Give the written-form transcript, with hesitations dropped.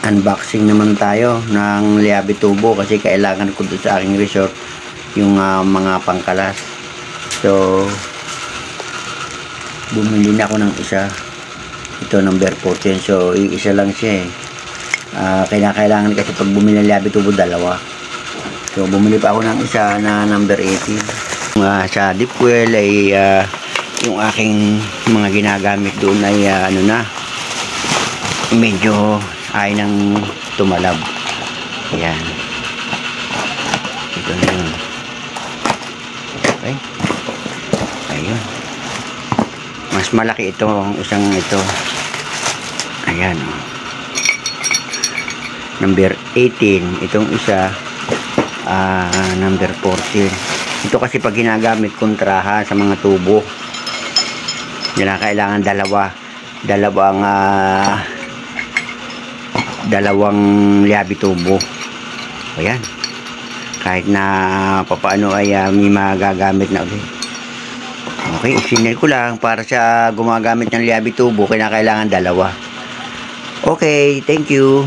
unboxing naman tayo ng Liabi tubo kasi kailangan ko doon sa aking resort yung mga pangkalas. So bumili na ako ng isa, ito number 14. So isa lang siya kailangan kasi pag bumili ng Liabi tubo dalawa. So bumili pa ako ng isa na number 18. Sa deep well ay yung aking mga ginagamit doon ay medyo ay nang tumalab. Ayan, ito na yun. Okay, ayun, mas malaki ito, ang isang ito. Ayan, number 18, itong isa number 14. Ito kasi pag ginagamit kontraha sa mga tubo, kailangan dalawang Liabi tubo. Ayan, kahit na papaano ay may magagamit na ulit. Okay, isinil ko lang para sa gumagamit ng Liabi tubo, kailangan dalawa. Okay, thank you.